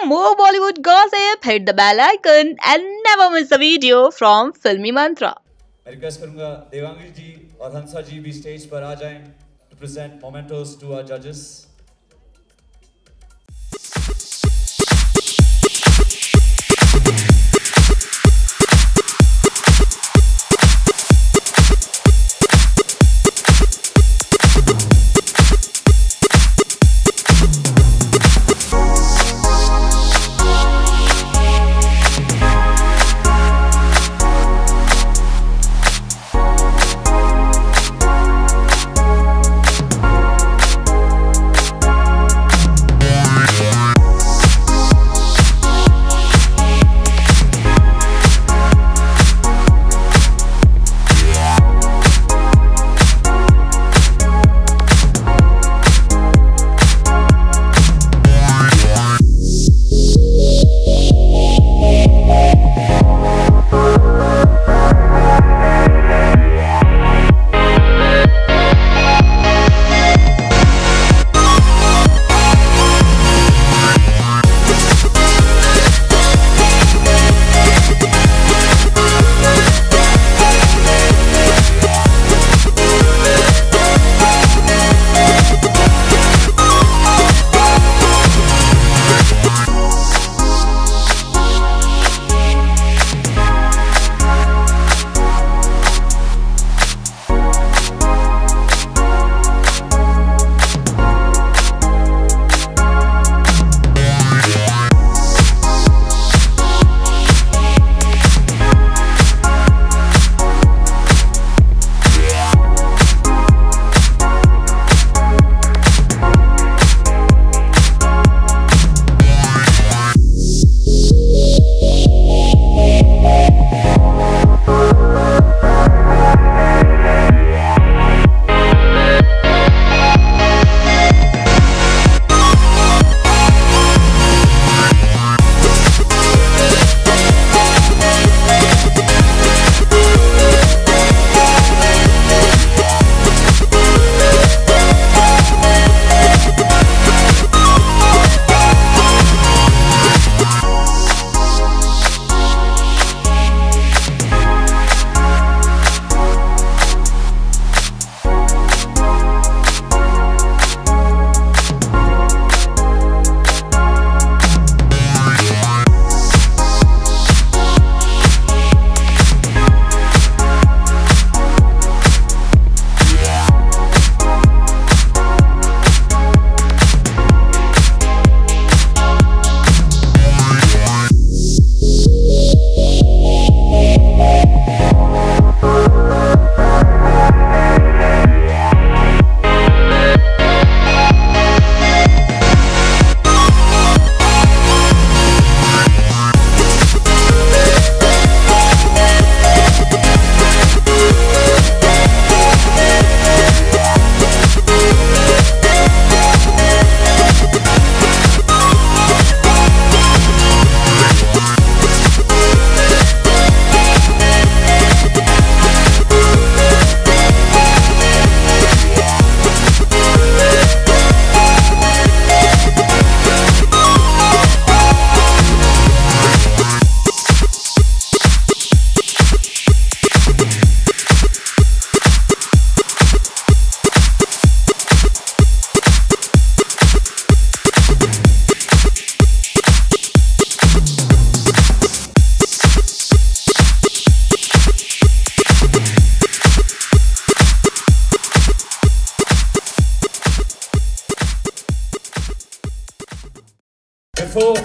For more Bollywood gossip, hit the bell icon and never miss a video from Filmy Mantra. मैं request करूंगा देवांगी जी और हंसा जी भी stage पर आ जाएं to present mementos to our judges.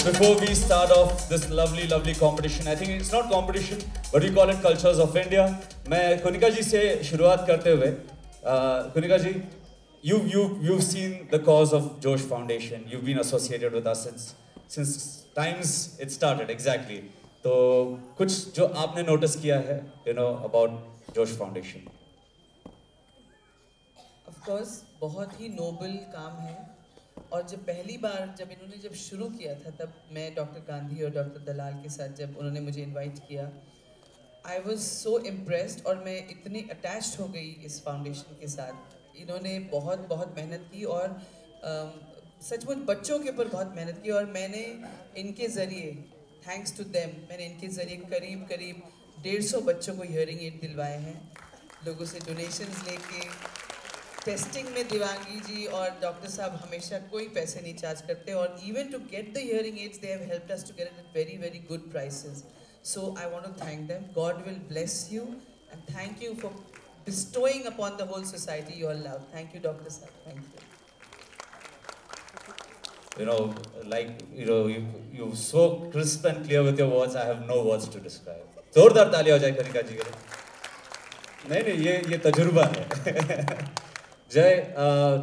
Before we start off this lovely competition, I think it's not competition, but we call it Cultures of India. मैं कुनिका जी से शुरुआत करते हुए, कुनिका जी, you've seen the cause of Josh Foundation. You've been associated with us since times it started exactly. तो कुछ जो आपने notice किया है, about Josh Foundation. Of course, बहुत ही noble काम है. और जब पहली बार जब शुरू किया था तब मैं डॉक्टर गांधी और डॉक्टर दलाल के साथ जब उन्होंने मुझे इनवाइट किया आई वॉज सो इम्प्रेस्ड और मैं इतनी अटैच्ड हो गई इस फाउंडेशन के साथ। इन्होंने बहुत बहुत मेहनत की और सचमुच बच्चों के ऊपर बहुत मेहनत की और मैंने इनके ज़रिए, थैंक्स टू देम, मैंने इनके ज़रिए करीब करीब 150 बच्चों को हियरिंग एड दिलवाए हैं, लोगों से डोनेशंस लेके। टेस्टिंग में देवांगी जी और डॉक्टर साहब हमेशा कोई पैसे नहीं चार्ज करते, और even to get the hearing aids they have helped us to get it at very very good prices. So I want to thank them. God will bless you, and thank you for bestowing upon the whole society your love. Thank you, Dr. Sir. Thank you. You know, like, you know, you're so crisp and clear with your words. I have no words to describe. जोरदार तालियां हो जाए कनिका जी के लिए. नहीं, ये तजुर्बा है. Jay,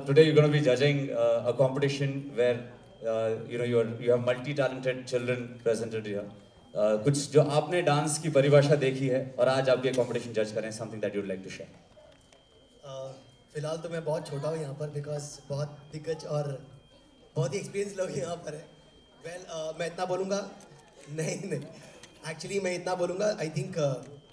today you're going to be judging a competition where you know you have multi-talented children presented here. कुछ जो आपने डांस की परिभाषा देखी है और आज आप ये कंपटीशन जज करें, something that you would like to share. फिलहाल तो मैं बहुत छोटा हूँ यहाँ पर, बिकॉज बहुत दिग्गज और बहुत ही एक्सपीरियंस लोग यहाँ पर हैं. मैं इतना बोलूँगा, नहीं एक्चुअली मैं इतना बोलूँगा, I think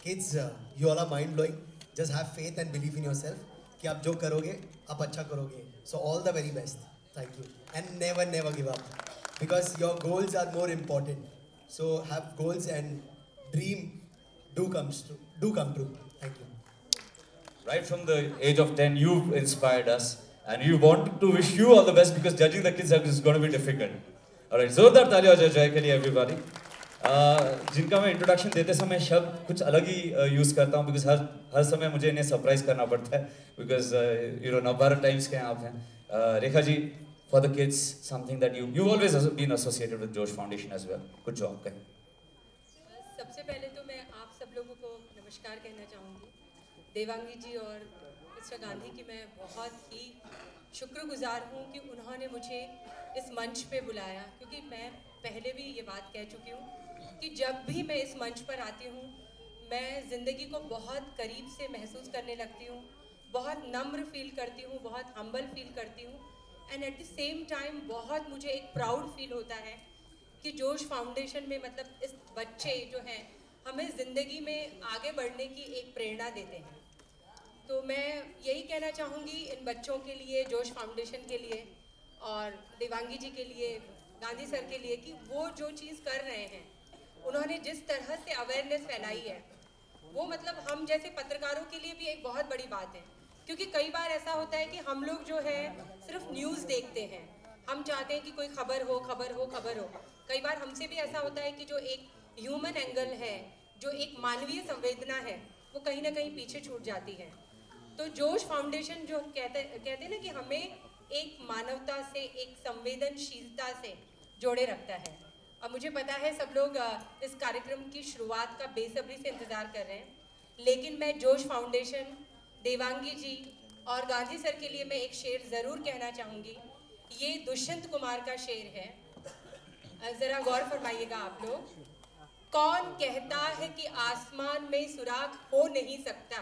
kids you all are mind blowing. Just have faith and believe in yourself कि आप जो करोगे आप अच्छा करोगे. So all the very best. Thank you and never give up, because your goals are more important. So have goals and dream do come true. Thank you. Right from the age of 10, you've inspired us, and we want to wish you all the best because judging the kids is going to be difficult. All right, जोरदार तालियां हो जाए के लिए everybody. जिनका मैं introduction देते समय शब्द कुछ अलग ही यूज़ करता हूँ बिकॉज हर समय मुझे इन्हें सरप्राइज करना पड़ता है because you know Navbharat times के आप हैं. Rekha ji, for the kids, something that you've always been associated with Josh Foundation as well. Good job, guys. सबसे पहले तो मैं आप सब लोगों को नमस्कार कहना चाहूँगी. देवांगी जी और मिस्टर गांधी की मैं बहुत ही शुक्रगुजार हूँ कि उन्होंने मुझे इस मंच पे बुलाया, क्योंकि मैं पहले भी ये बात कह चुकी हूँ कि जब भी मैं इस मंच पर आती हूँ मैं ज़िंदगी को बहुत करीब से महसूस करने लगती हूँ, बहुत नम्र फील करती हूँ, बहुत हम्बल फील करती हूँ, and at the same time बहुत मुझे एक प्राउड फील होता है कि जोश फाउंडेशन में मतलब इस बच्चे जो हैं हमें ज़िंदगी में आगे बढ़ने की एक प्रेरणा देते हैं. तो मैं यही कहना चाहूँगी इन बच्चों के लिए, जोश फाउंडेशन के लिए और देवांगी जी के लिए, गांधी सर के लिए, कि वो जो चीज़ कर रहे हैं, उन्होंने जिस तरह से अवेयरनेस फैलाई है वो मतलब हम जैसे पत्रकारों के लिए भी एक बहुत बड़ी बात है. क्योंकि कई बार ऐसा होता है कि हम लोग जो है सिर्फ न्यूज़ देखते हैं, हम चाहते हैं कि कोई खबर हो. कई बार हमसे भी ऐसा होता है कि जो एक ह्यूमन एंगल है, जो एक मानवीय संवेदना है, वो कहीं ना कहीं पीछे छूट जाती है. तो जोश फाउंडेशन जो कहते हैं ना कि हमें एक मानवता से, एक संवेदनशीलता से जोड़े रखता है. अब मुझे पता है सब लोग इस कार्यक्रम की शुरुआत का बेसब्री से इंतज़ार कर रहे हैं, लेकिन मैं जोश फाउंडेशन, देवांगी जी और गांधी सर के लिए मैं एक शेर ज़रूर कहना चाहूँगी. ये दुष्यंत कुमार का शेर है, ज़रा गौर फरमाइएगा आप लोग. कौन कहता है कि आसमान में सुराख हो नहीं सकता?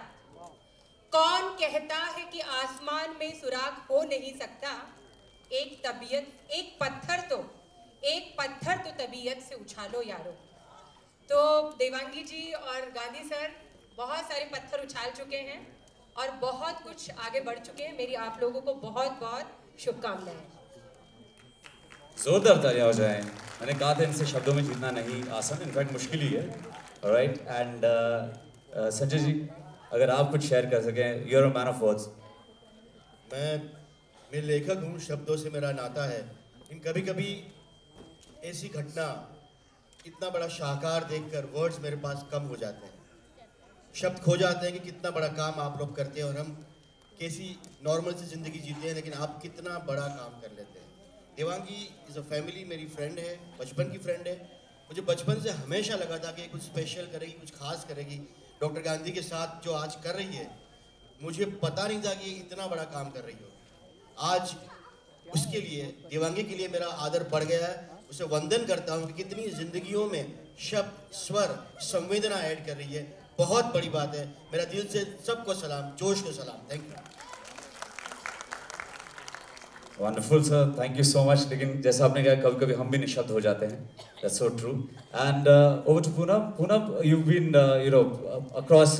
कौन कहता है कि आसमान में सुराख हो नहीं सकता? एक पत्थर तो तबीयत से उछालो यारो. तो देवांगी जी और गांधी सर बहुत सारे पत्थर उछाल चुके हैं और बहुत कुछ आगे बढ़ चुके हैं. मेरी आप लोगों को बहुत बहुत शुभकामनाएं. जोरदार तालियां हो जाएं. मैंने कहा था इनसे शब्दों में जीतना नहीं आसान, इनफैक्ट मुश्किल ही है. राइट, एंड संजय जी, अगर आप कुछ शेयर कर सकें, you are a man of words. मैं लेखक हूँ, शब्दों से मेरा नाता है. इन कभी कभी ऐसी घटना, इतना बड़ा शाहकार देखकर वर्ड्स मेरे पास कम हो जाते हैं, शब्द खो जाते हैं कि कितना बड़ा काम आप लोग करते हैं और हम कैसी नॉर्मल सी ज़िंदगी जीते हैं, लेकिन आप कितना बड़ा काम कर लेते हैं. देवांगी इज़ अ फैमिली, मेरी फ्रेंड है, बचपन की फ्रेंड है. मुझे बचपन से हमेशा लगा था कि कुछ स्पेशल करेगी, कुछ खास करेगी. डॉक्टर गांधी के साथ जो आज कर रही है, मुझे पता नहीं था कि इतना बड़ा काम कर रही हो. आज उसके लिए, देवांगी के लिए मेरा आदर बढ़ गया है. उसे वंदन करता हूँ कि कितनी ज़िंदगियों में शब्द, स्वर, संवेदना ऐड कर रही है. बहुत बड़ी बात है. मेरा दिल से सबको सलाम, जोश को सलाम. Thank you. Wonderful, sir. Thank you so much. लेकिन जैसा आपने कहा कभी-कभी हम भी निशब्द हो जाते हैं. That's so true. And over to Poonam. Poonam, you've been across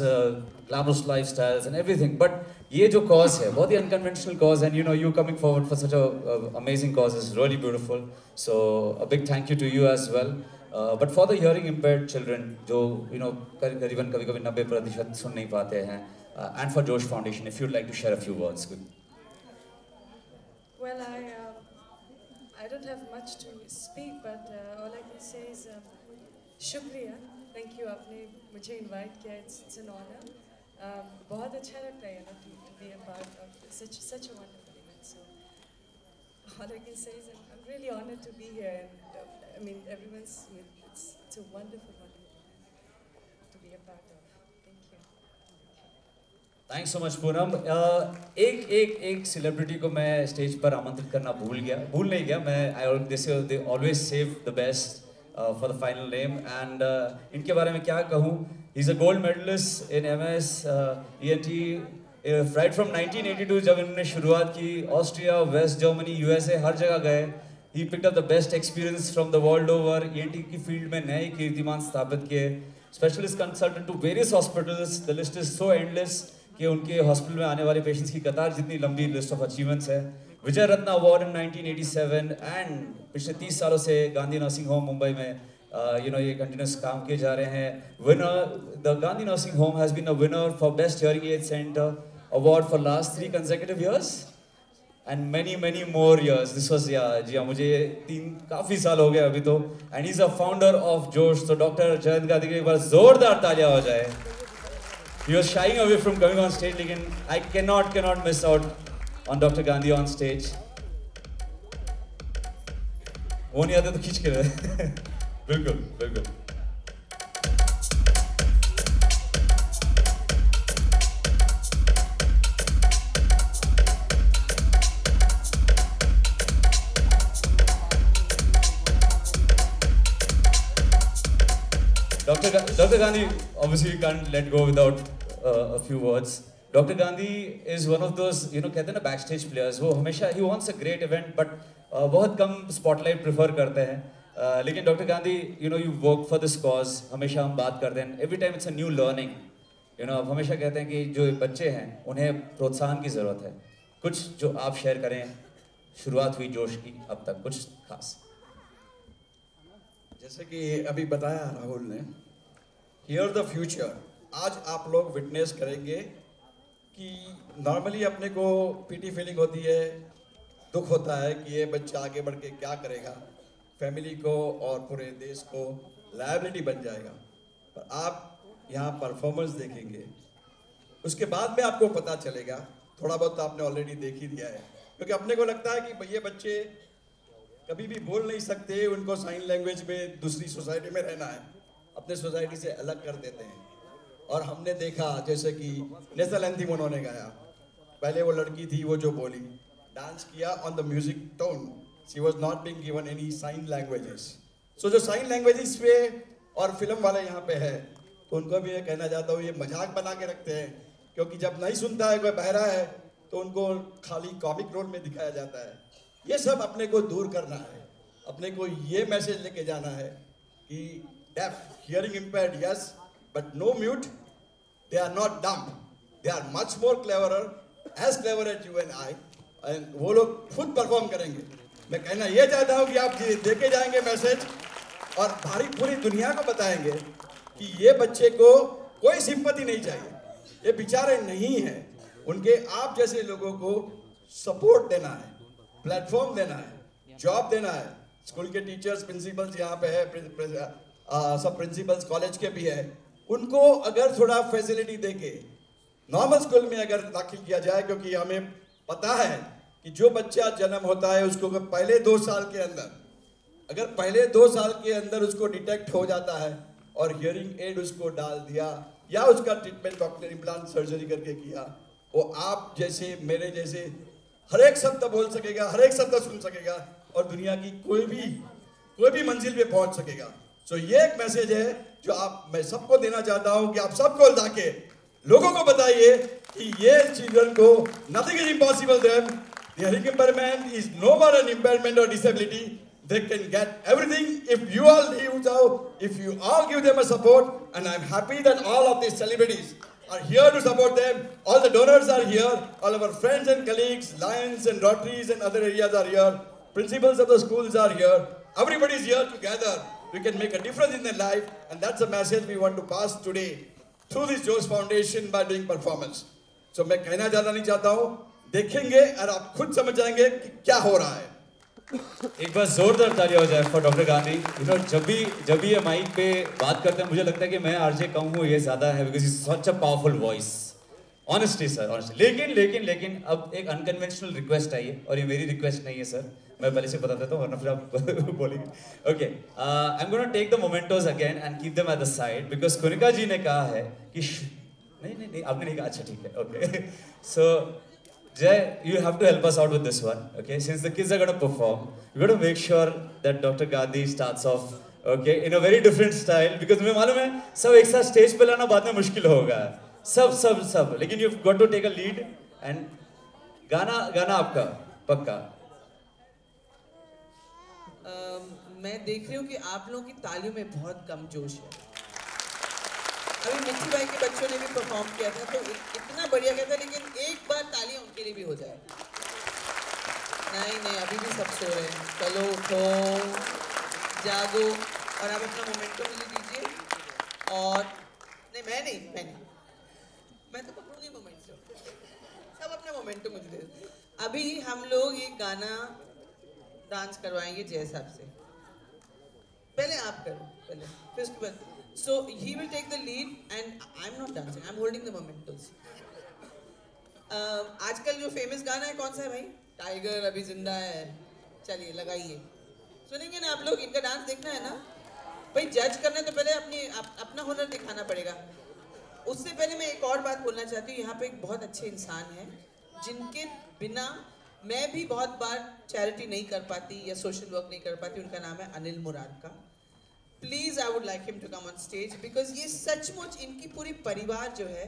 glamorous lifestyles and everything. But ये जो cause है, बहुत ही unconventional cause, and you coming forward for such a amazing cause is really beautiful. So a big thank you to you as well. But for the hearing impaired children, जो करीबन कभी-कभी 90% सुन नहीं पाते हैं, and for Josh Foundation, if you'd like to share a few words. Well, I don't have much to speak, but all I can say is shukriya. Thank you, आपने मुझे invite किया. It's an honor. बहुत अच्छा लगता है to be a part of such a wonderful event. So all I can say is I'm really honored to be here, and I mean it's a wonderful event to be a part of. Thank you. Thanks so much, Poonam. एक celebrity को मैं stage पर आमंत्रित करना भूल नहीं गया. They always save the best for the final name, and इनके बारे में क्या कहूँ. He's a gold medalist in MS ENT right from 1982 जब इन्होंने शुरुआत की. ऑस्ट्रिया, वेस्ट जर्मनी, USA हर जगह गए. He picked up the best experience from the world over. ENT की फील्ड में नए कीर्तिमान स्थापित किए. Specialist consultant to various hospitals. The list is so endless कि उनके हॉस्पिटल में आने वाले पेशेंट्स की कतार जितनी लंबी लिस्ट ऑफ अचीवमेंट्स है. विजय रत्न अवार्ड इन 1987 एंड पिछले 30 सालों से गांधी नर्सिंग होम मुंबई में ये कंटिन्यूस काम किए जा रहे हैं. Winner the Gandhi nursing home has been a winner for best hearing aid centre award for last 3 consecutive years and many more years. This was जी हाँ, मुझे 3 काफ़ी साल हो गए अभी तो. And he is a founder of Josh. तो डॉक्टर जयंत गांधी के एक बार जोरदार तालियां हो जाए. He was shying away from coming on stage, लेकिन I cannot miss out on Dr. Gandhi on stage. वो नहीं आते तो खींच के रहे. बिल्कुल. Dr. Gandhi, obviously you can't let go without a few words. Dr. Gandhi is one of those, कहते हैं ना backstage players. वो हमेशा he wants a great event, but बहुत कम spotlight prefer करते हैं. लेकिन Dr. Gandhi, you work for this cause. हमेशा हम बात करते हैं. Every time it's a new learning. आप हमेशा कहते हैं कि जो बच्चे हैं उन्हें प्रोत्साहन की ज़रूरत है. कुछ जो आप शेयर करें, शुरुआत हुई जोश की अब तक कुछ खास. जैसे कि अभी बताया राहुल ने, हियर द फ्यूचर. आज आप लोग विटनेस करेंगे कि नॉर्मली अपने को पीटी फीलिंग होती है, दुख होता है कि ये बच्चा आगे बढ़ के क्या करेगा, फैमिली को और पूरे देश को लायबिलिटी बन जाएगा. पर आप यहाँ परफॉर्मेंस देखेंगे, उसके बाद में आपको पता चलेगा. थोड़ा बहुत तो आपने ऑलरेडी देख ही दिया है, क्योंकि अपने को लगता है कि ये बच्चे कभी भी बोल नहीं सकते, उनको साइन लैंग्वेज में दूसरी सोसाइटी में रहना है, अपने सोसाइटी से अलग कर देते हैं. और हमने देखा जैसे कि नेशनल एंथम उन्होंने गाया, पहले वो लड़की थी वो जो बोली, डांस किया on the music tone. She was not being given any sign languages. So जो साइन लैंग्वेजेस पे और फिल्म वाले यहाँ पे है, तो उनको भी ये कहना चाहता हूँ, ये मजाक बना के रखते हैं, क्योंकि जब नहीं सुनता है कोई बहरा है तो उनको खाली कॉमिक रोल में दिखाया जाता है. ये सब अपने को दूर करना है. अपने को ये मैसेज लेके जाना है कि deaf, hearing impaired, yes, but no mute. They are not dumb. They are much more cleverer, as clever as you and I. And वो लोग खुद परफॉर्म करेंगे. मैं कहना ये चाहता हूँ कि आप देके जाएंगे मैसेज और पूरी दुनिया को बताएंगे कि ये बच्चे को कोई सिंपैथी नहीं चाहिए, ये बेचारे नहीं हैं. उनके आप जैसे लोगों को सपोर्ट देना है, प्लेटफॉर्म देना है, जॉब देना है. स्कूल के टीचर्स, प्रिंसिपल्स यहाँ पे है, सब प्रिंसिपल्स कॉलेज के भी है. उनको अगर थोड़ा फैसिलिटी देके नॉर्मल स्कूल में अगर दाखिल किया जाए, क्योंकि हमें पता है कि जो बच्चा जन्म होता है उसको पहले 2 साल के अंदर उसको डिटेक्ट हो जाता है और हियरिंग एड उसको डाल दिया या उसका ट्रीटमेंट डॉक्टर इम्प्लांट सर्जरी करके किया, वो आप जैसे मेरे जैसे हर एक शब्द बोल सकेगा, हर एक शब्द सुन सकेगा और दुनिया की कोई भी मंजिल पे पहुंच सकेगा. सो ये एक मैसेज है जो मैं सबको देना चाहता हूं कि आप सबको जाके लोगों को बताइए कि ये चिल्ड्रन को nothing is impossible them. The hearing impairment is no more an impairment or disability. They can get everything if you all leave out, if you all give them a support, and I'm happy that all of these celebrities are here to support them. All the donors are here, all of our friends and colleagues, Lions and Rotaries and other areas are here, principals of the schools are here, everybody is here together. We can make a difference in their life, and that's the message we want to pass today through this Josh Foundation by doing performance. So मैं कहना ज़्यादा नहीं चाहता हूँ, देखेंगे और आप खुद समझ जाएंगे कि क्या हो रहा है. एक बार जोरदार तालियां हो जाए for doctor Gandhi. You know जब भी ये माइक पे बात करते हैं मुझे लगता है कि मैं आरजे कम हूँ ये ज़्यादा है because is such a powerful voice. Honestly sir, honestly. लेकिन अब एक अनकन्वेंशनल रिक्वेस्ट आई है और ये मेरी रिक्वेस्ट नहीं है सर, मैं पहले से बता देता हूँ वरना फिर आप बोलेंगे. Okay, I am gonna take the mementos again and keep them at the side because Kanika ji ने कहा है कि नहीं आपने नहीं कहा. अच्छा ठीक है, okay. So Jay, you have to help us out with this one, okay? Since the kids are going to perform, you got to make sure that Dr. Gandhi starts off, okay, in a very different style because मुझे मालूम है सब एक साथ stage पे लाना बाद में मुश्किल होगा. सब लेकिन you've got to take a lead and गाना आपका पक्का. मैं देख रही हूँ कि आप लोगों की तालियों में बहुत कम जोश है. अभी मिट्टी भाई के बच्चों ने भी परफॉर्म किया था तो इतना बढ़िया कहता, लेकिन एक बार तालियां उनके लिए भी हो जाए. नहीं अभी भी सब सो रहे हैं. चलो उठो, जागो और आप अपना मोमेंटम मुझे दीजिए. और नहीं मैं तो पकड़ूंगी मोमेंटम. सब अपना मोमेंटम मुझे दे. अभी हम लोग ये गाना डांस करवाएंगे जय साहब से. पहले आप करो, फिर उसके बाद. So he will take the lead and I'm not dancing, I'm holding the mementos. आजकल जो फेमस गाना है कौन सा है भाई? टाइगर अभी जिंदा है. चलिए लगाइए, सुनेंगे ना आप लोग. इनका डांस देखना है ना भाई. जज करना है तो पहले अपना हुनर दिखाना पड़ेगा. उससे पहले मैं एक और बात बोलना चाहती हूँ. यहाँ पे एक बहुत अच्छे इंसान हैं जिनके बिना मैं भी बहुत बार चैरिटी नहीं कर पाती या सोशल वर्क नहीं कर पाती. उनका नाम है अनिल मुराद का. Please, I would like him to come on stage because ये सचमुच इनकी पूरी परिवार जो है,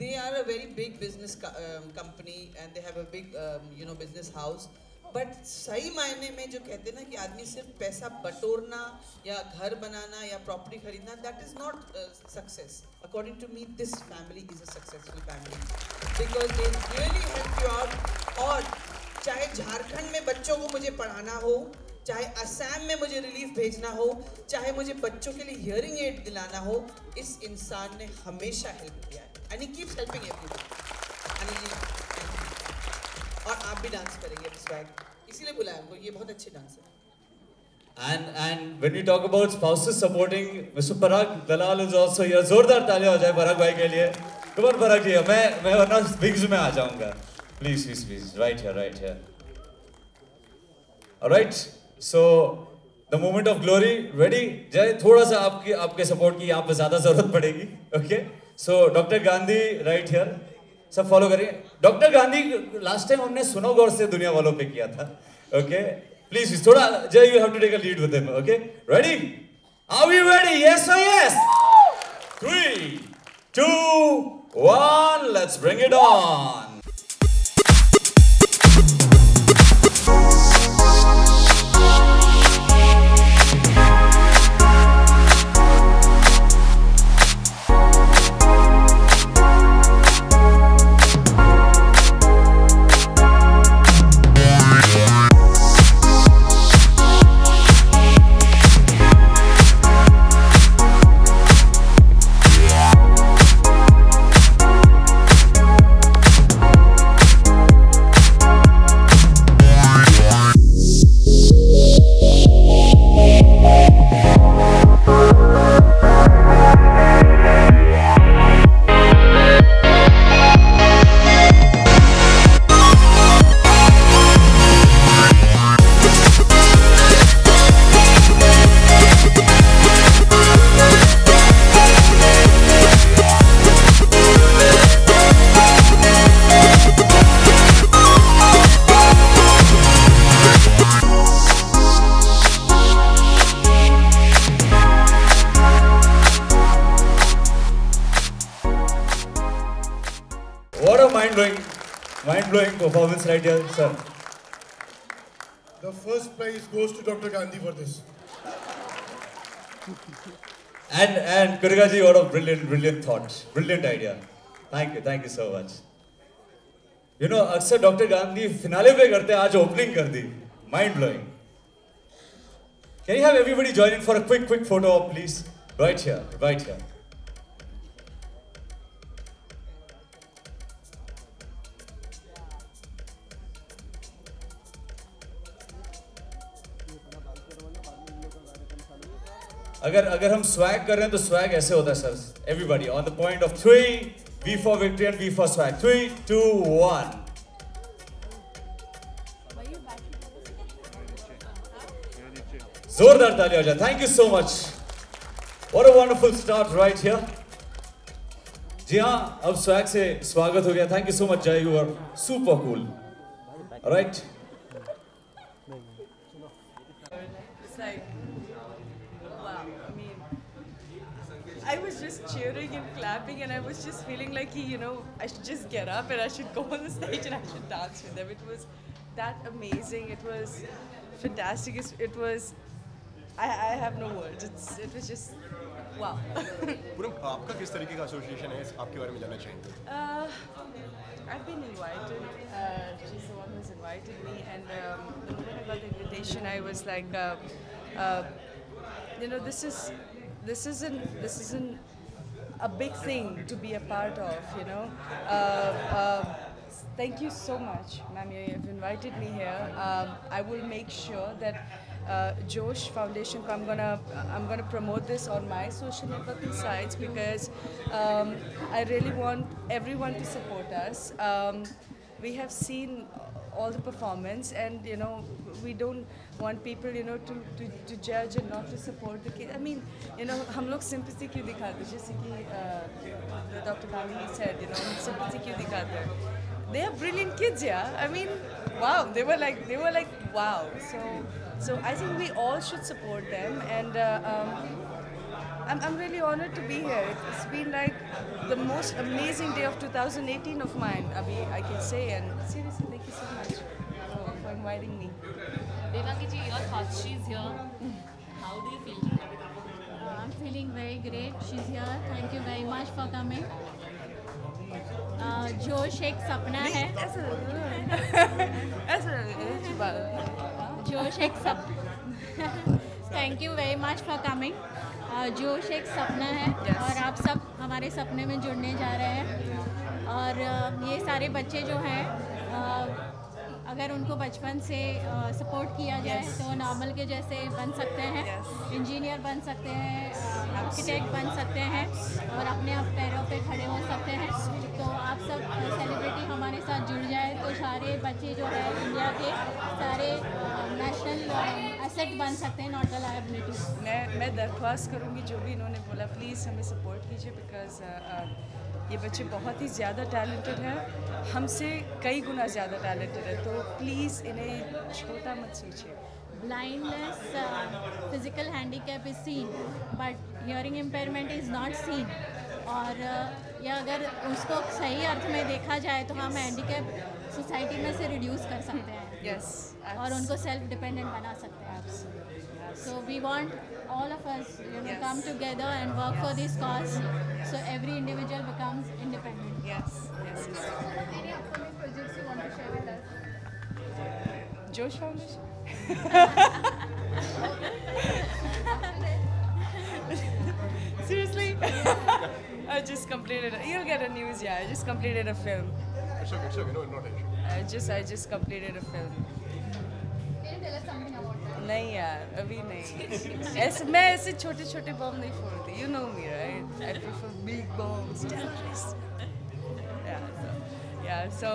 they are a very big business company and they have a big business house. But सही मायने में जो कहते हैं ना कि आदमी सिर्फ पैसा बटोरना या घर बनाना या प्रॉपर्टी खरीदना, that is not success. According to me, this family is a successful family because they really help you out. और चाहे झारखंड में बच्चों को मुझे पढ़ाना हो, चाहे असम में मुझे रिलीफ भेजना हो, चाहे मुझे बच्चों के लिए हियरिंग एड दिलाना हो, इस इंसान ने हमेशा हेल्प किया है. And he keeps helping everyone. Anil ji, और आप भी डांस करेंगे स्वैग, इसीलिए बुलाया हमको. ये बहुत अच्छे डांसर हैं. And when we talk about spouses supporting, Mr. Parag Dalal is also here. जोरदार तालियां हो जाए पराग भाई के लिए. Come on पराग जी, मैं वरना बिग्स में आ जाऊंगा. Please, right here. All right. So the moment of glory, ready? जय, थोड़ा सा आपके सपोर्ट की यहाँ पे ज़्यादा ज़रूरत पड़ेगी. Okay? So doctor Gandhi right here. सब फॉलो करेंगे. डॉक्टर गांधी लास्ट टाइम हमने सुनो गौर से दुनिया वालों पे किया था. Okay? Please थोड़ा जय, you have to take a lead with him. Okay? Ready? Are we ready? Yes or yes? 3, 2, 1. Let's bring it on. Mind-blowing performance right here, sir. The first prize goes to Dr. Gandhi for this. And Kanika ji, what a brilliant thought, brilliant idea. Thank you so much. You know, अक्सर doctor Gandhi finale पे करते हैं, आज opening कर दी. Mind-blowing. Can you have everybody join in for a quick photo op, please? Right here. अगर हम swag कर रहे हैं तो स्वैग ऐसे होता है sir. Everybody on the point of 3, V for victory and V for swag. 3, 2, 1. जोरदार ताली हो जाए. Thank you so much. What a wonderful start right here. जी हाँ, अब स्वैग से स्वागत हो गया. Thank you so much, Jai. You are super cool. All right. It's like, wow. I mean, I was just cheering and clapping, and I was just feeling like I should just get up and I should go on the stage and I should dance with them. It was that amazing. It was fantastic. It was. I have no words. It was just wow. Poonam, आपका किस तरीके का association है, आपके बारे में जानना चाहेंगे. I've been invited. She's the one who's invited me, and the moment I got the invitation, I was like, this isn't a big thing to be a part of. Thank you so much, ma'am. You've invited me here. I will make sure that Josh Foundation, I'm gonna promote this on my social networking sites because I really want everyone to support us. We have seen all the performance, and we don't want people to judge and not to support the kids. I mean, हम लोग sympathy क्यों दिखाते हैं, जैसे कि Dr. Gandhi said, sympathy क्यों दिखाते हैं. They are brilliant kids, yeah. I mean, wow, they were like wow. So I think we all should support them, and I'm really honored to be here. It's been like the most amazing day of 2018 of mine, Abhi, I can say, and seriously, thank you so much for inviting me. Devangi ji, your thoughts, she's here. How do you feel? I'm feeling very great. She's here. Thank you very much for coming. जोश एक सपना है. जोश एक thank you very much for coming. जोश एक सपना है और आप सब हमारे सपने में जुड़ने जा रहे हैं. और ये सारे बच्चे जो हैं अगर उनको बचपन से सपोर्ट किया जाए तो नॉर्मल के जैसे बन सकते हैं, इंजीनियर बन सकते हैं, आर्किटेक्ट बन सकते हैं और अपने आप पैरों पे खड़े हो सकते हैं. तो आप सब सेलिब्रिटी हमारे साथ जुड़ जाए तो सारे बच्चे जो है इंडिया के सारे नेशनल एसेट बन सकते हैं, नॉट अ लायबिलिटी. मैं दरख्वास्त करूँगी जो भी इन्होंने बोला, प्लीज़ हमें सपोर्ट कीजिए बिकॉज ये बच्चे बहुत ही ज़्यादा टैलेंटेड हैं, हमसे कई गुना ज़्यादा टैलेंटेड है. तो प्लीज़ इन्हें छोटा मत सोचिए. Blindness, physical handicap is seen, but hearing impairment is not seen. और या अगर उसको सही अर्थ में देखा जाए तो हम हैंडीकैप सोसाइटी में से रिड्यूस कर सकते हैं. Yes, और उनको सेल्फ डिपेंडेंट बना सकते हैं. So we want all of us, come together and work for this cause, so every individual becomes independent. Yes. Any upcoming projects you want to share with us? Josh Foundation. Seriously? I just completed. You'll get a news. Yeah, I just completed a film. It's okay. No tension. I just completed a film. Can you tell us something about that? नहीं यार, अभी नहीं. मैं ऐसे छोटे bomb नहीं फोड़ती. You know me, right? I prefer big bombs, terrorists. So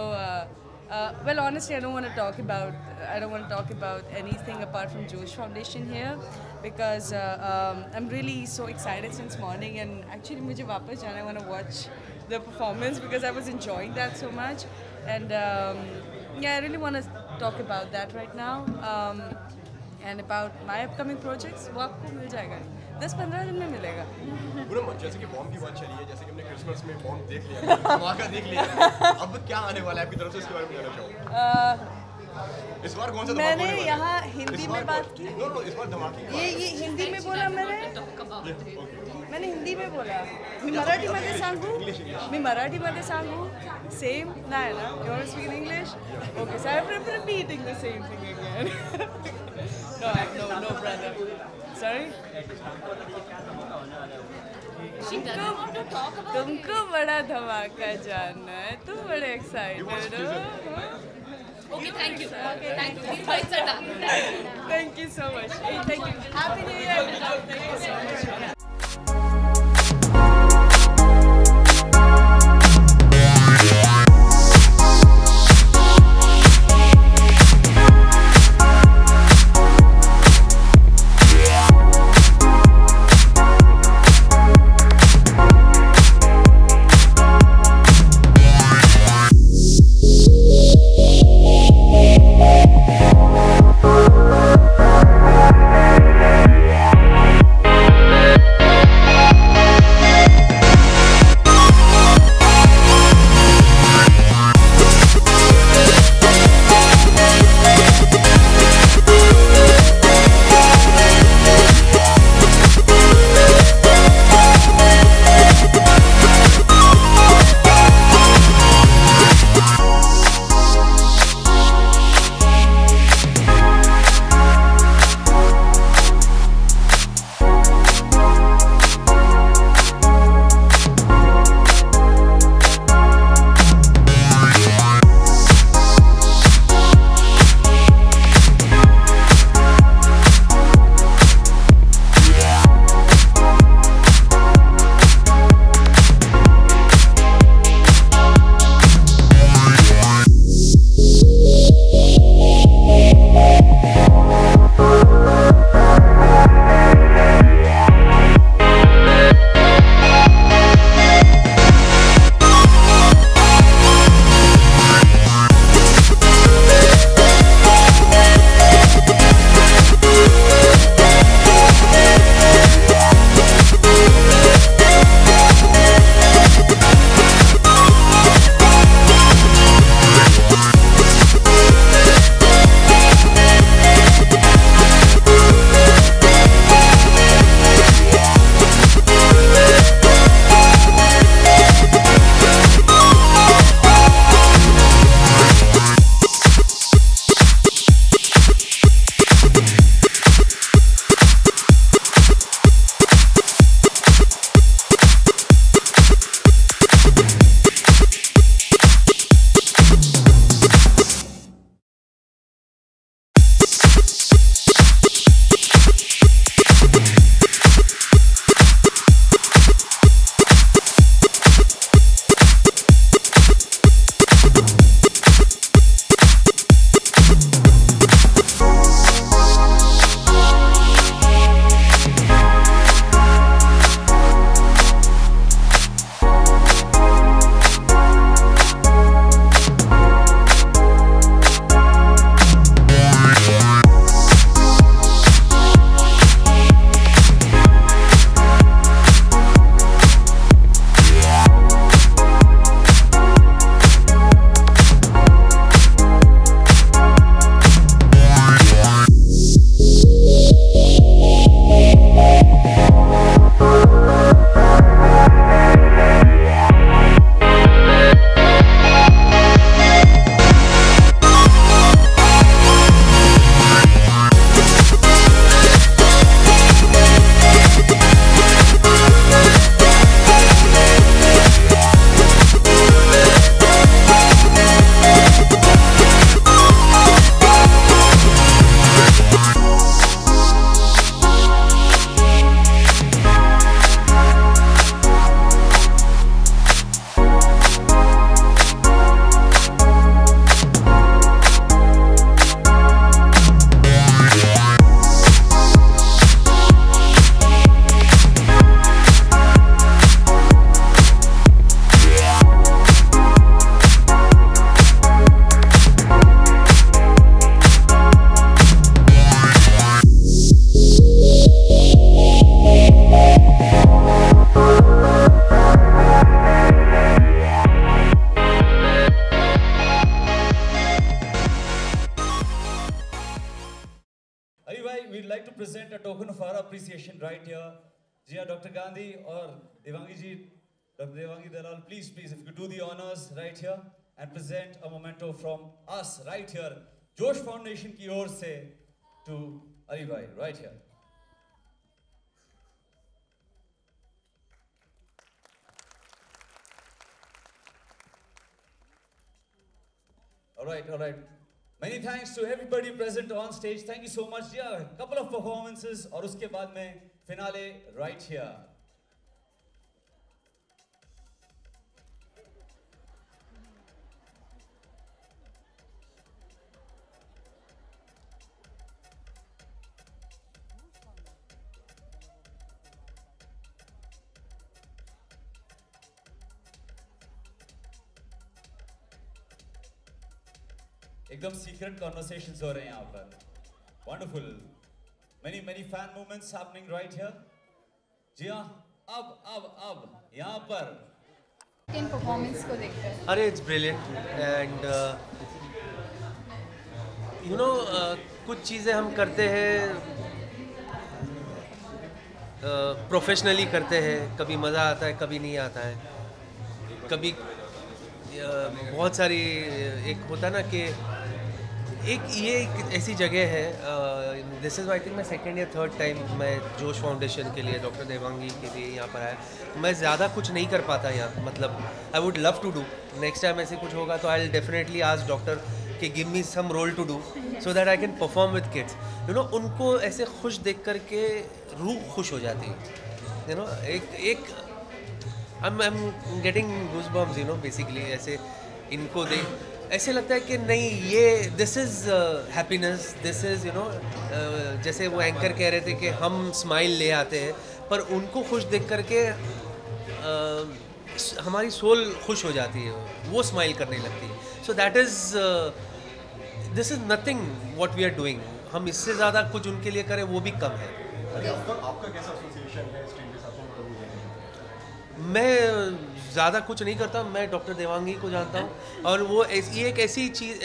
well, honestly, I don't want to talk about anything apart from Josh Foundation here because I'm really so excited since morning, and actually मुझे वापस जाना. I want to watch the performance because I was enjoying that so much, and I really want to talk about that right now. And about my upcoming projects वो आपको मिल जाएगा 10-15 दिन में मिलेगा। पूनम, जैसे कि बॉम्ब की बात चली है, जैसे कि हमने क्रिसमस में बॉम्ब देख लिया, धमाका देख लिया, अब क्या आने वाला है आपकी तरफ से, इसके बारे में जानना चाहूँगा। इस बार कौन सा धमाका होने वाला है? मैंने यहाँ हिंदी में बात की। नो, इस बार धमाके की ये हिंदी में बोला मैंने हिंदी में बोला। मी मराठीमध्ये सांगू सेम नाही ना? You want to speak in English? Okay, so I am repeating the same thing again. No brother. Sorry? तुमको बड़ा धमाका जानना है, तुम बड़े एक्साइटेड हो. Okay, thank you. These bites are done. Thank you so much. Thank you. Happy New Year. Thank you so much. here. जी हाँ, Dr. Gandhi और देवांगी जी, Dr. Devangi Dalal, please, if you could do the honors right here and present a memento from us right here, Josh Foundation की ओर से to Ali Bhai, right here. All right. Many thanks to everybody present on stage. Thank you so much. Yeah, a couple of performances और उसके बाद में finale right here. एकदम secret conversations हो रहे हैं यहाँ पर. Wonderful. Many fan movements happening right here. जी हाँ, अब यहाँ पर किन परफॉर्मेंस को देखते हैं? अरे it's brilliant and you know कुछ चीज़ें हम करते हैं प्रोफेशनली करते हैं, कभी मज़ा आता है कभी नहीं आता है, कभी बहुत सारी एक होता ना कि एक ऐसी जगह है. दिस इज़ आई थिंक मैं सेकेंड या थर्ड टाइम मैं जोश फाउंडेशन के लिए डॉक्टर देवांगी के लिए यहाँ पर आया. मैं ज़्यादा कुछ नहीं कर पाता यहाँ, मतलब I would love to do. Next time ऐसे कुछ होगा तो I will definitely ask doctor कि give me some role to do so that I can perform with kids. You know उनको ऐसे खुश देख कर के रूह खुश हो जाती है. यू नो एक I'm getting goosebumps, you know, basically ऐसे इनको देख ऐसे लगता है कि नहीं ये this is happiness, this is you know जैसे वो एंकर कह रहे थे कि हम स्माइल ले आते हैं पर उनको खुश देख कर के हमारी सोल खुश हो जाती है, वो स्माइल करने लगती है. So that is this is nothing what we are doing. हम इससे ज़्यादा कुछ उनके लिए करें वो भी कम है. आपका कैसा एसोसिएशन है स्ट्रीम के साथ? मैं ज़्यादा कुछ नहीं करता, मैं डॉक्टर देवांगी को जानता हूँ और वो ये एक ऐसी चीज़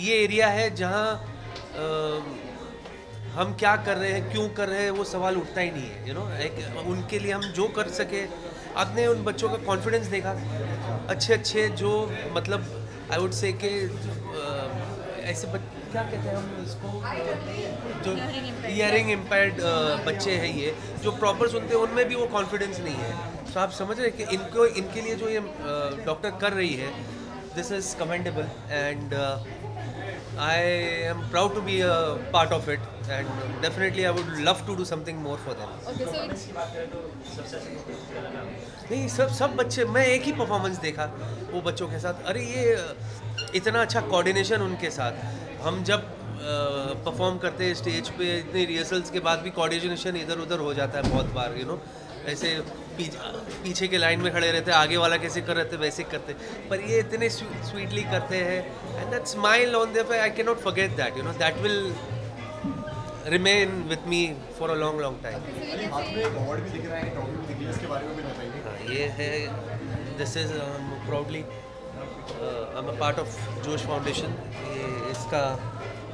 ये एरिया है जहाँ हम क्या कर रहे हैं क्यों कर रहे हैं वो सवाल उठता ही नहीं है. यू नो एक उनके लिए हम जो कर सके. आपने उन बच्चों का कॉन्फिडेंस देखा, अच्छे जो मतलब आई वुड से कि ऐसे क्या कहते हैं हम इसको, जो हियरिंग इम्पेयर्ड बच्चे हैं ये जो प्रॉपर सुनते हैं उनमें भी वो कॉन्फिडेंस नहीं है. तो आप समझ रहे हैं कि इनके लिए जो ये डॉक्टर कर रही है this is commendable and I am proud to be a part of it and definitely I would love to do something more for them. नहीं सब बच्चे, मैं एक ही परफॉर्मेंस देखा वो बच्चों के साथ. अरे ये इतना अच्छा कोऑर्डिनेशन उनके साथ. हम जब परफॉर्म करते हैं स्टेज पे इतने रिहर्सल्स के बाद भी कोऑर्डिनेशन इधर उधर हो जाता है बहुत बार. यू नो ऐसे पीछे के लाइन में खड़े रहते हैं, आगे वाला कैसे कर रहे थे वैसे करते, पर ये इतने स्वीटली करते हैं and that smile on their face I can not forget that. You know that will remain with me for a long time. ये है this is proudly I am a part of जोश foundation. ये इसका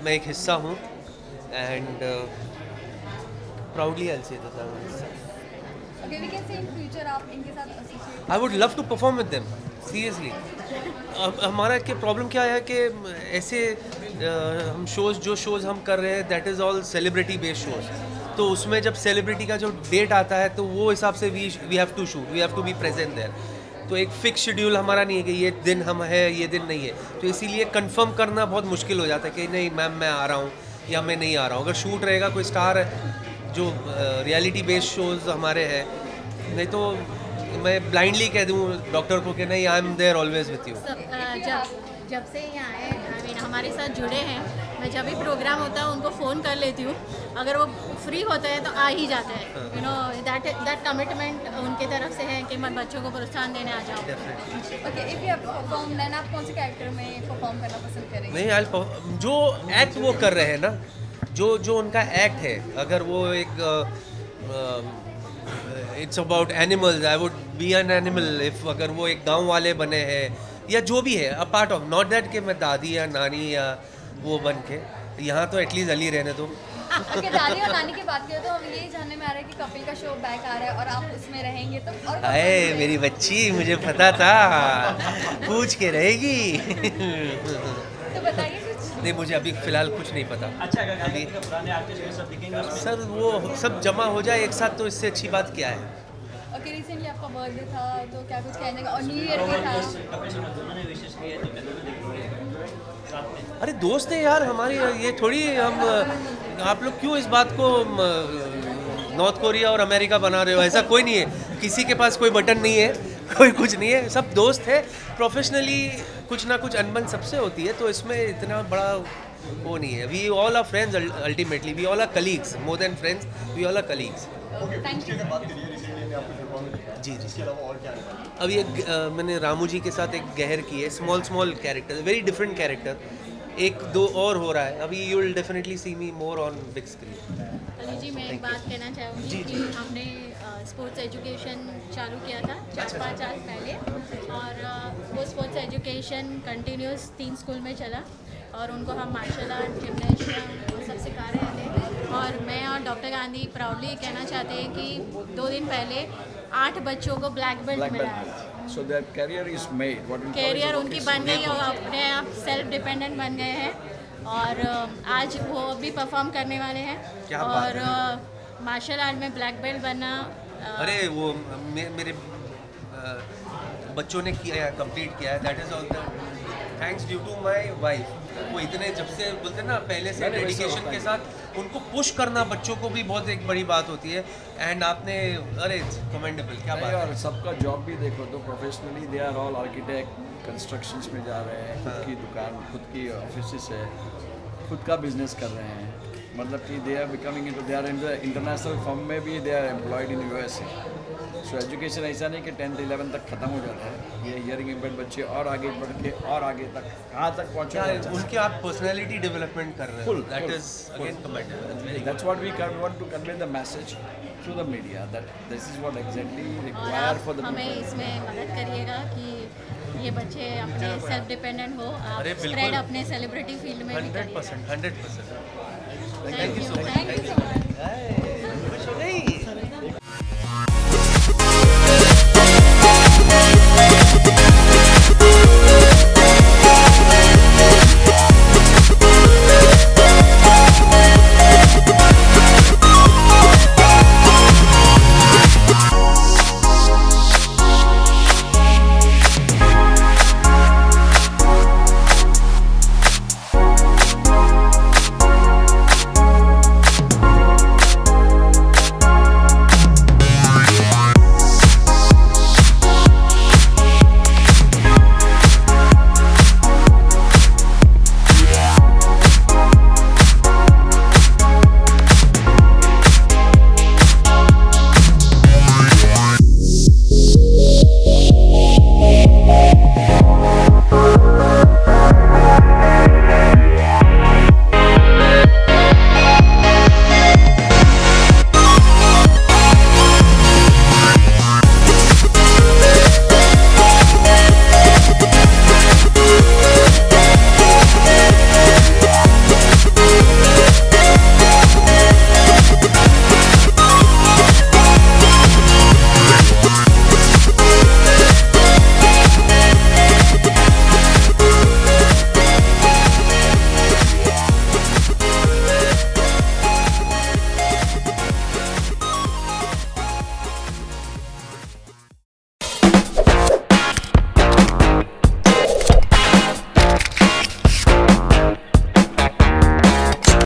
मैं एक हिस्सा हूँ and proudly I will say this. Okay, we can say in future आप इनके साथ associate. I would love to perform with them. Seriously. हमारा क्या प्रॉब्लम क्या है कि ऐसे हम शोज़ हम कर रहे हैं that is all celebrity based shows. तो उसमें जब सेलिब्रिटी का जो डेट आता है तो वो हिसाब से we have to shoot, we have to be present there. तो एक फिक्स शेड्यूल हमारा नहीं है कि ये दिन हम है ये दिन नहीं है. तो इसीलिए कंफर्म करना बहुत मुश्किल हो जाता है कि नहीं मैम मैं आ रहा हूँ या मैं नहीं आ रहा हूँ. अगर शूट रहेगा कोई स्टार है जो रियलिटी बेस्ड शोज़ हमारे हैं, नहीं तो मैं ब्लाइंडली कह दूँ डॉक्टर को कि नहीं I am there always with you. जब से यहाँ आए आई मीन हमारे साथ जुड़े हैं, मैं जब भी प्रोग्राम होता है उनको फ़ोन कर लेती हूँ. अगर वो फ्री होते हैं तो आ ही जाते हैं. यू नो दैट कमिटमेंट उनके तरफ से है कि मैं बच्चों को प्रोत्साहन देने आ जाऊँ. Okay, if you have performed, then आप कौन से कैरेक्टर में परफॉर्म करना पसंद करेंगे? नहीं जो एक्ट वो कर रहे हैं ना, जो उनका एक्ट है, अगर वो एक it's about animals, I would be an animal. If अगर वो एक गांव वाले बने हैं या जो भी है, अ पार्ट ऑफ, नॉट दैट कि मैं दादी या नानी या वो बन के. यहाँ तो एटलीस्ट अली रहने दो. ओके, दादी और नानी की बात करें तो हम यही जानने में आ रहा है कि कपिल का शो बैक आ रहा है और आप उसमें रहेंगे तो और अरे मेरी बच्ची, मुझे पता था, पूछ के रहेगी। तो बताइए कुछ। नहीं, मुझे अभी फिलहाल कुछ नहीं पता। अच्छा, अभी पुराने आर्टिस्ट सब दिखेंगे सर, वो सब जमा हो जाए एक साथ तो इससे अच्छी बात क्या है। ओके, रिसेंटली आपका बर्थडे था तो क्या कुछ कहने का, और न्यू ईयर भी था। अरे दोस्त है यार हमारी, ये थोड़ी हम, आप लोग क्यों इस बात को नॉर्थ कोरिया और अमेरिका बना रहे हो? ऐसा कोई नहीं है, किसी के पास कोई बटन नहीं है, कोई कुछ नहीं है, सब दोस्त है। प्रोफेशनली कुछ ना कुछ अनबन सबसे होती है, तो इसमें इतना बड़ा वो नहीं है। We all are friends ultimately, we all are colleagues, more than friends, we all are colleagues. जी जी। अभी एक मैंने रामू जी के साथ एक गहर की है, small character, very different character, एक दो और हो रहा है अभी। You will definitely see me more on big screen. Ali ji, मैं एक बात कहना चाहूँगी कि हमने स्पोर्ट्स एजुकेशन चालू किया था 4-5 साल पहले, और वो स्पोर्ट्स एजुकेशन कंटिन्यूस 3 स्कूल में चला, और उनको हम मार्शल आर्ट, जिम्नेशियम वो सब सिखा रहे थे। और मैं और डॉक्टर गांधी प्राउडली कहना चाहते हैं कि 2 दिन पहले 8 बच्चों को ब्लैक बेल्ट मिला है। So their career is made. What we call career is उनकी बन गई और अपने आप सेल्फ डिपेंडेंट बन गए हैं, और आज वो भी परफॉर्म करने वाले हैं। क्या और मार्शल आर्ट में ब्लैक बेल्ट बनना, अरे वो मेरे बच्चों ने किया, कंप्लीट किया है। That is all the thanks due to my wife. वो इतने जब से बोलते ना पहले से डेडिकेशन के साथ उनको पुश करना बच्चों को भी बहुत एक बड़ी बात होती है। एंड आपने, अरे कमेंडेबल, क्या बात है। और सबका जॉब भी देखो तो professionally they are all architect, constructions में जा रहे हैं, खुद की दुकान, खुद की ऑफिस है, खुद का बिजनेस कर रहे हैं। मतलब कि they are becoming into, they are in the international firm में भी they are employed in USA. So education ऐसा नहीं कि 10th 11th तक खत्म हो जाता है। ये हियरिंग इम्पेयर्ड बच्चे और आगे बढ़ के और आगे तक कहाँ तक पहुँचे, उनके आप पर्सनैलिटी डेवलपमेंट कर रहे हैं। That is again commendable. That's what we want to convey the message through the media, that this is what exactly required for the हमें people. इसमें मदद करिएगा कि ये बच्चे अपने सेल्फ डिपेंडेंट हो, आप अरे बिल्कुल। स्प्रेड अपने सेलिब्रिटी फील्ड में भी करिए। 100%। Thank you so much.